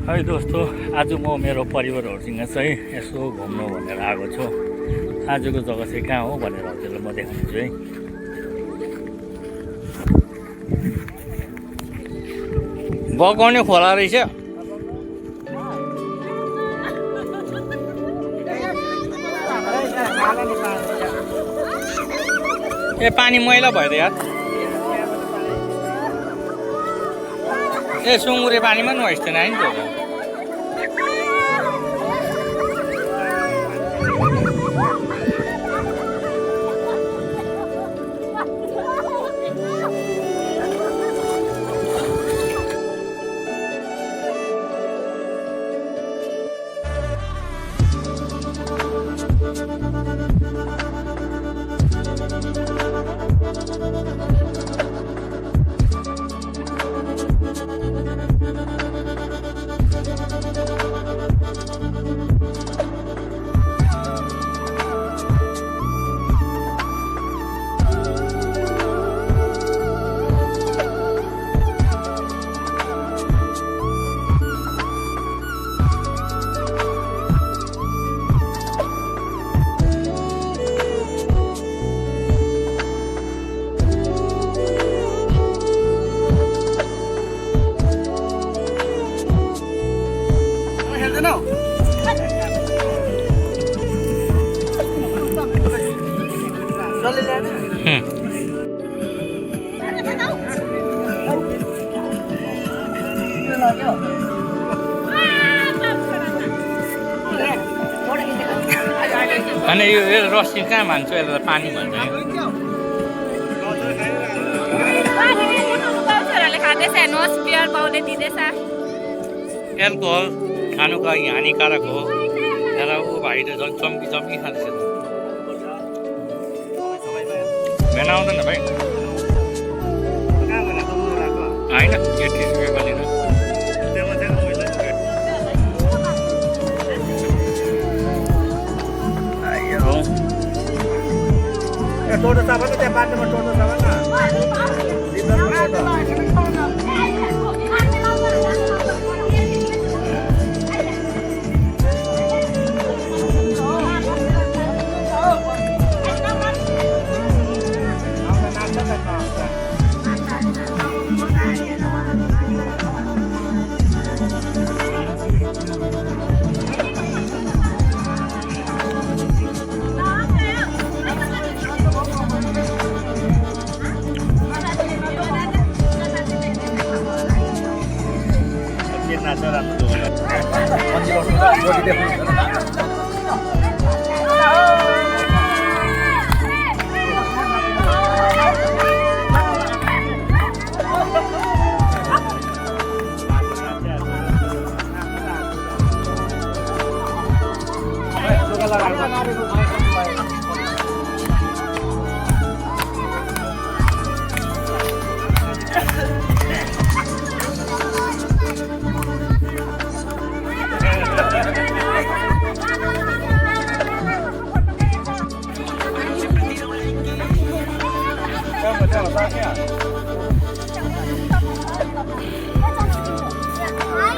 है दोस्तों, आज म मेरो परिवारहरूसँग चाहिँ यसो घुम्नु भनेर आएको छु। आजको जग्गा चाहिँ कहाँ हो भनेर हजुरलाई म देखाउँछु है। बगाउने खोला रहेछ। ए पानी मैला भयो त यार। ए सुँगुरे पानीमा नुहाइस्तो नि त। अनि यो रस्सी कहाँ मान्छ यसलाई पानी भन्छ नि। एल्कोहल खानुको लागि हानिकारक हो र ऊ भाइ त झन् चम्की चम्की खाँदैछ। भेना आउँदैन भाइ होइन, यो 30 रुपियाँ गरेर टोटो छ भने त्यहाँ बाटोमा टोटो छ भने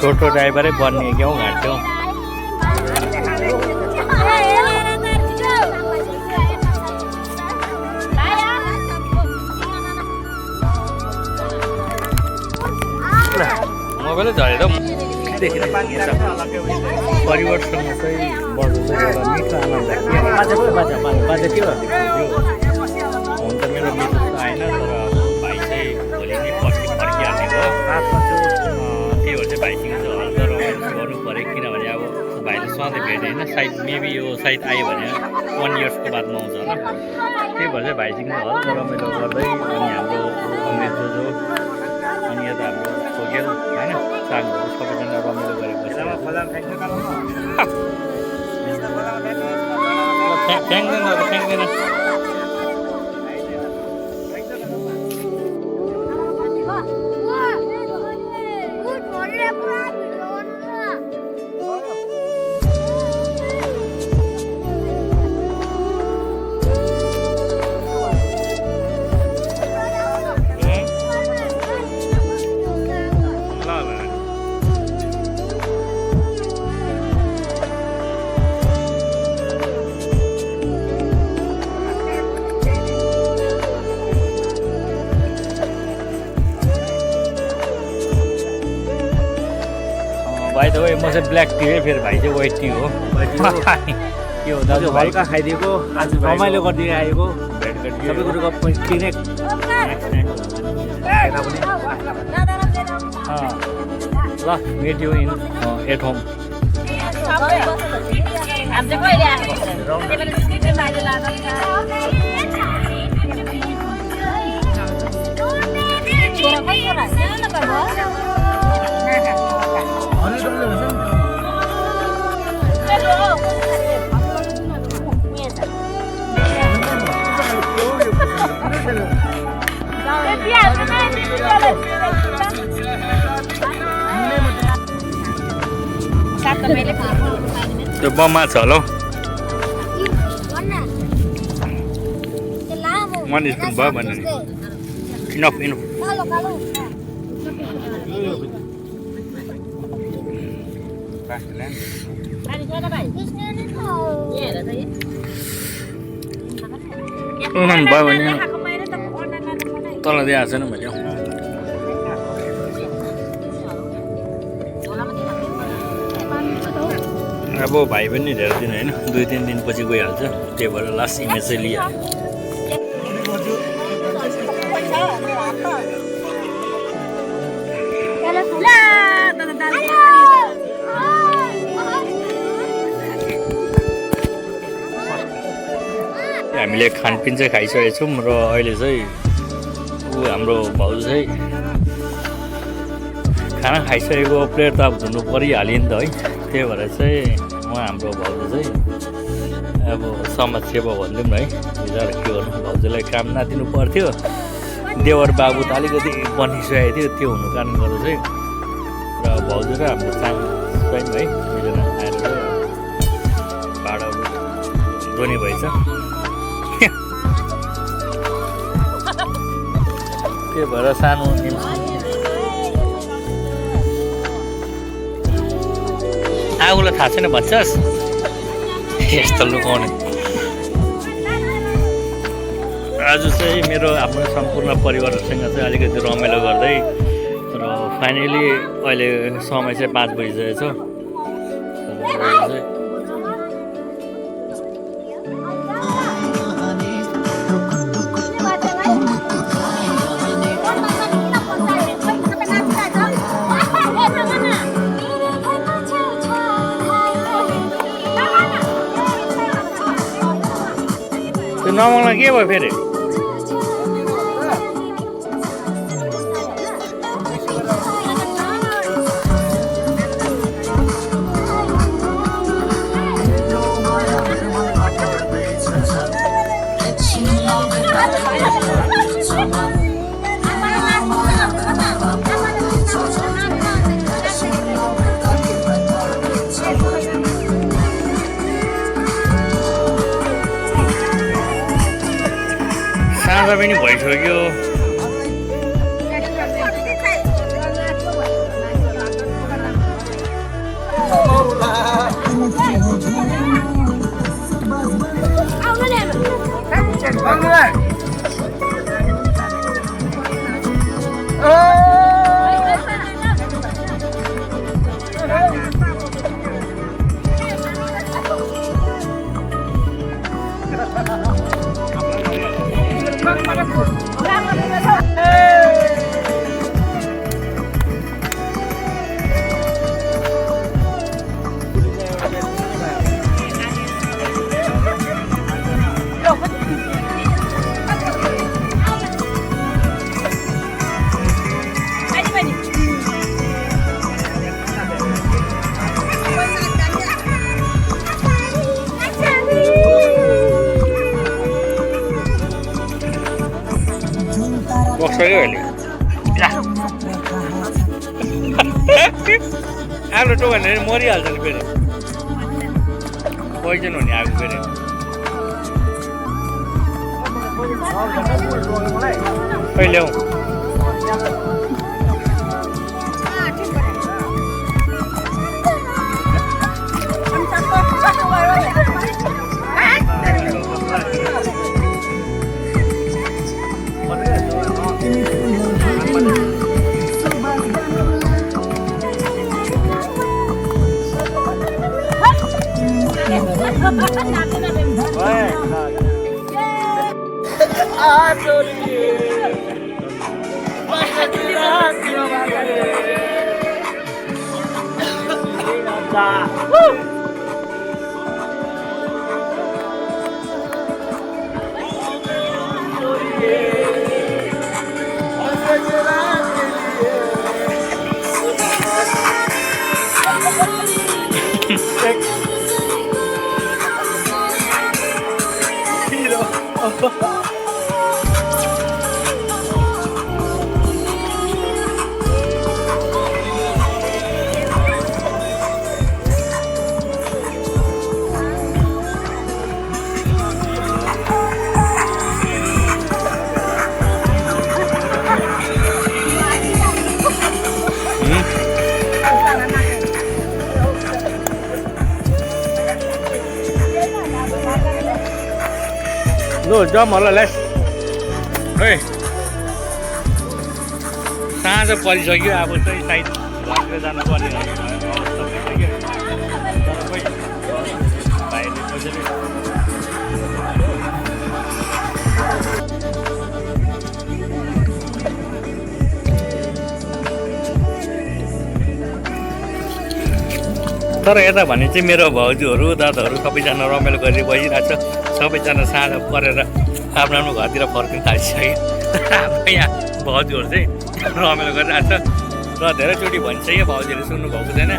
टोटो ड्राइभरै बन्ने क्या हौ घाँट्यो। मोबाइलै झरेर परिवारसँग चाहिँ बस्नु चाहिँ एउटा मिठो आनन्द हुन त मेरो मिठो आएन, तर भाइ चाहिँ भोलि नै फर्किहाल्ने भयो। त्यही भएर चाहिँ भाइसँग चाहिँ हल्का रमाइलो गर्नु पऱ्यो, किनभने अब भाइले सधैँ भेट्दैन, सायद मेबी यो सायद आयो भने 1 इयर्सको बादमा आउँछ होला। त्यही भएर चाहिँ भाइसँग हल्का रमाइलो गर्दै अनि हाम्रो अङ्ग्रेज जो अनि यता हाम्रो खोकेल होइन सागहरू सबैजना रमाइलो गरेको छ। फ्याङ्दैन। भाइ त भाइ म चाहिँ ब्ल्याक टी है फेरि भाइ चाहिँ व्हाइट टी हो के हो दाजु भाइ हल्का खाइदिएको आज रमाइलो गरिदिए आएको सबै कुरोको किने ल मेट यु इन एट होम त्यो बममा छ होला मन स्पुन भयो भन्नु नि इनफ इनफ भयो भने तल दिएको छैन मैले अब भाइ पनि धेरै दिन होइन 2-3 दिनपछि गइहाल्छ त्यही भएर लास्ट इमेज चाहिँ लियो हामीले खानपिन चाहिँ खाइसकेको छौँ र अहिले चाहिँ हाम्रो भाउजू चाहिँ खाना खाइसकेको प्लेट त अब धुनु परिहाल्यो नि त है त्यही भएर चाहिँ हाम्रो भाउजू चाहिँ अब समाजसेवा भनिदिउँ न है बिचरा के गर्नु भाउजूलाई काम नदिनु पर्थ्यो देवर बाबु त अलिकति बनिसकेको थियो त्यो हुनु कारण गर्दा चाहिँ र भाउजू र हाम्रो चाङ स्वयं है दुईजना आएर चाहिँ भाडा धोनी भएछ त्यही भएर सानो आगोलाई थाहा छैन भन्छस् यस्तो लुकाउने आज चाहिँ मेरो आफ्नो सम्पूर्ण परिवारसँग चाहिँ अलिकति रमाइलो गर्दै र फाइनली अहिले समय चाहिँ 5 बजिसकेको छ नमलमा के भयो फेरि साँझ पनि भइसक्यो बक्सक्यो अहिले आगो टोक्यो भने मरिहाल्छ नि फेरि पोइजन हुने आगो फेरि कहिले हौ Lu jom होला लेस है साँझ परिसक्यो अब चाहिँ साइड घरतिर जानुपर्ने अवस्था भइसक्यो तर खोइ भाइले कसरी तर यता भने चाहिँ मेरो भाउजूहरू दादाहरू सबैजना रमाइलो गरेर बसिरहेको छ सबैजना साँझ परेर आफ्नो आफ्नो घरतिर फर्किन थालिसक्यो हाम्रो यहाँ भाउजूहरू चाहिँ रमाइलो गरिरहेको छ र धेरैचोटि भनिसक्यो भाउजूहरूले सुन्नु भएको छैन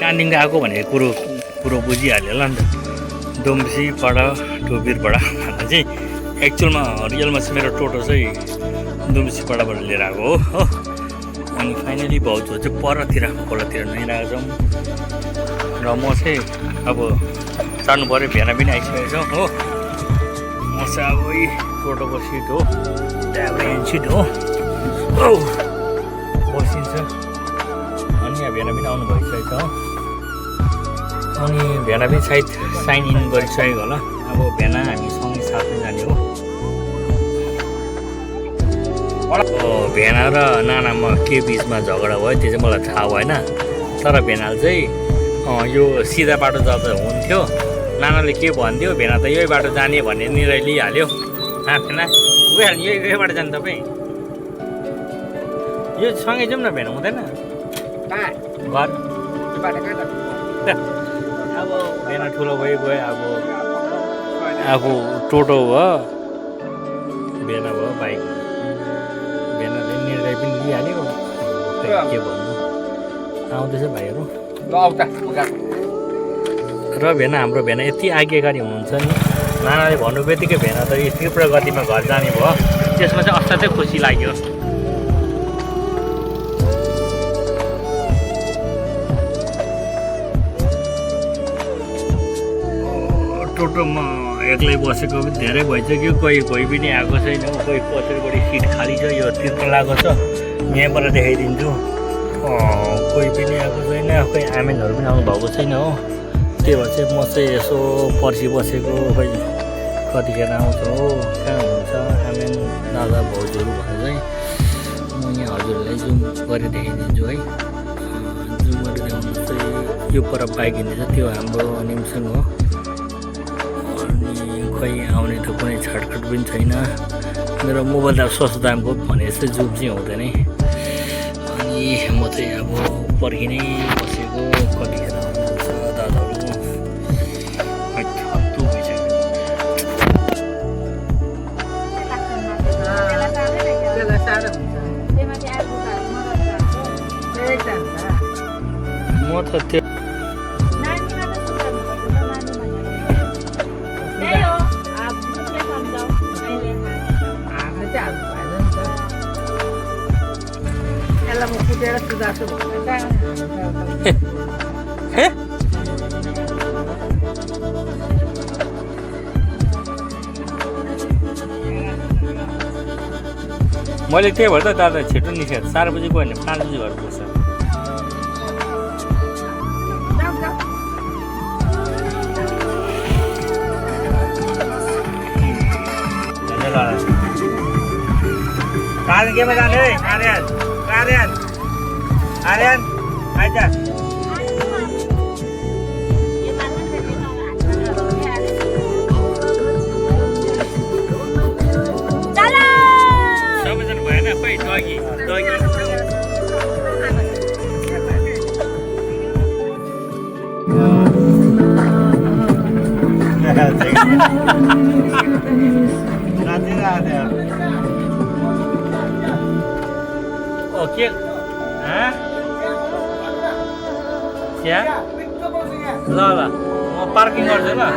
कालिम्पोङ आएको भनेको कुरो बुझिहाल्यो होला नि त दुम्सीपाडा टोबिरपाडा भन्दा चाहिँ एक्चुअलमा रियलमा चाहिँ मेरो टोटो चाहिँ दुम्सीपाडाबाट लिएर आएको हो अनि फाइनली भाउजू चाहिँ परतिर खोलातिर नुहाइरहेको छौँ र म चाहिँ अब जानु पऱ्यो भेना पनि आइसकेको छ हो म चाहिँ अब यही टोटोको सिट हो ट्याब्रेन सिट हो बसिन्छ अनि यहाँ भेना पनि आउनु भइसकेको छ अनि भेना पनि सायद साइन इन गरिसकेको होला अब भेना हामी सँगै साथै जाने हो भेना र नानामा के बिचमा झगडा भयो त्यो चाहिँ मलाई थाहा भएन तर भेनाले चाहिँ यो सिधा बाटो जाँदा हुन्थ्यो नानाले के भनिदियो भेना त यही बाटो जाने भन्ने निर्णय लिइहाल्यो भेना गइहाल्यो यही बाटो जाने तपाईँ यो सँगै जाउँ न भेना हुँदैन घर अब भेना ठुलो भइगयो अब टोटो भयो भेना भयो बाइक भेनाले निर्णय पनि लिइहाल्यो के भन्नु आउँदैछ भाइहरू र भेना हाम्रो भेना यति आज्ञाकारी हुनुहुन्छ नि नानाले भन्नु बित्तिकै भेना त तीव्र गतिमा घर जाने भयो त्यसमा चाहिँ असाध्यै खुसी लाग्यो टोटोमा एक्लै बसेको पनि धेरै भइसक्यो कोही पनि आएको छैन कोही पछाडिपट्टि सिट खाली छ यो तिर्पलाको छ यहाँबाट देखाइदिन्छु कोही पनि आएको छैन कोही आमेनहरू पनि आउनु भएको छैन हो त्यही भएर चाहिँ म चाहिँ यसो पर्सि बसेको खोइ कतिखेर आउँछ हो कहाँ हुनुहुन्छ आमेन दादा भाउजूहरू भनेर चाहिँ म यहाँ हजुरहरूलाई जुम गरेर देखाइदिन्छु है जुम गरेर देखाउनु चाहिँ यो पर बाइक हिँड्दैछ त्यो हाम्रो निम्सन हो खोइ आउने त कुनै छटकट पनि छैन मेरो मोबाइल त सस्तो दामको भने जस्तै जुम चाहिँ हुँदैन अनि म चाहिँ अब पर्खिनै बसेको कतिखेर आउनुहुन्छ दादाहरू हत्तु भइसक्यो म त त्यो मैले त्यही भएर त दादा छिटो निस्केँ 4 बजी गयो भने 5 बजी घर पुग्छ Kalian gimana nih? Kalian aja. सबैजना भएन खोइ डगी Oke, ya, lah, mau parking aja lah.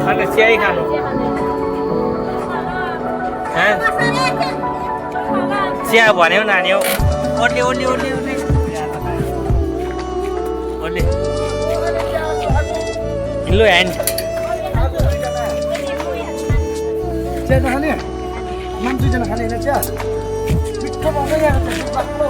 Ada ciai kan? Ciai apa nih nanya? Only. Ilu end. चिया नखाने नाम 2 जना खाने चिया मिठो बनाउँदै यहाँ बाक्लो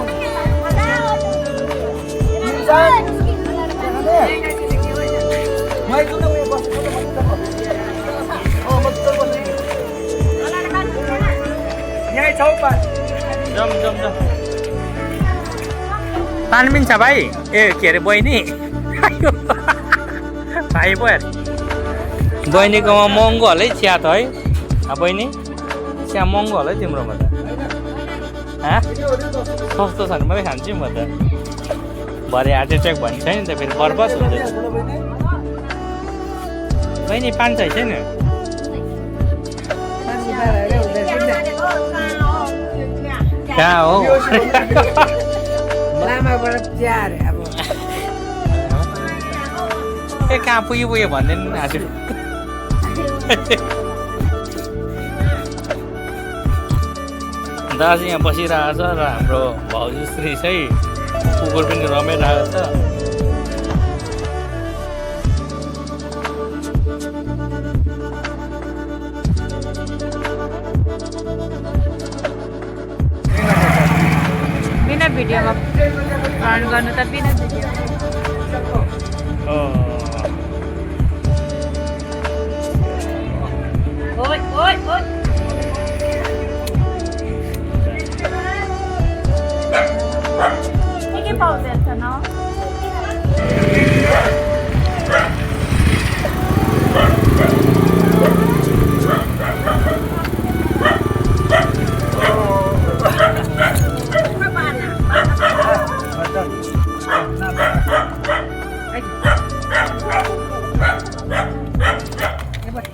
यहीँ छौ जम पानी पनि छ भाइ ए के अरे बहिनी भाइ पो यार बहिनीकोमा महँगो होला है चिया त है बहिनी चिया महँगो होला है तिम्रोमा त सस्तो छ भने मात्रै खान्छु म त भरे हार्ट एट्याक भन्छ नि त फेरि बर्बाद हुन्छ बहिनी पानी छैन कहाँ हो ए कहाँ पुग्यो भन्दैन हजुर दाजु यहाँ बसिरहेको छ र हाम्रो भाउजू श्री चाहिँ कुकुर पनि रमाइरहेको छ बिना भिडियोमा रन गर्नु त बिना भिडियो ओइ के पाउँदैछ न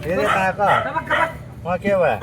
धेरै पाएको के भयो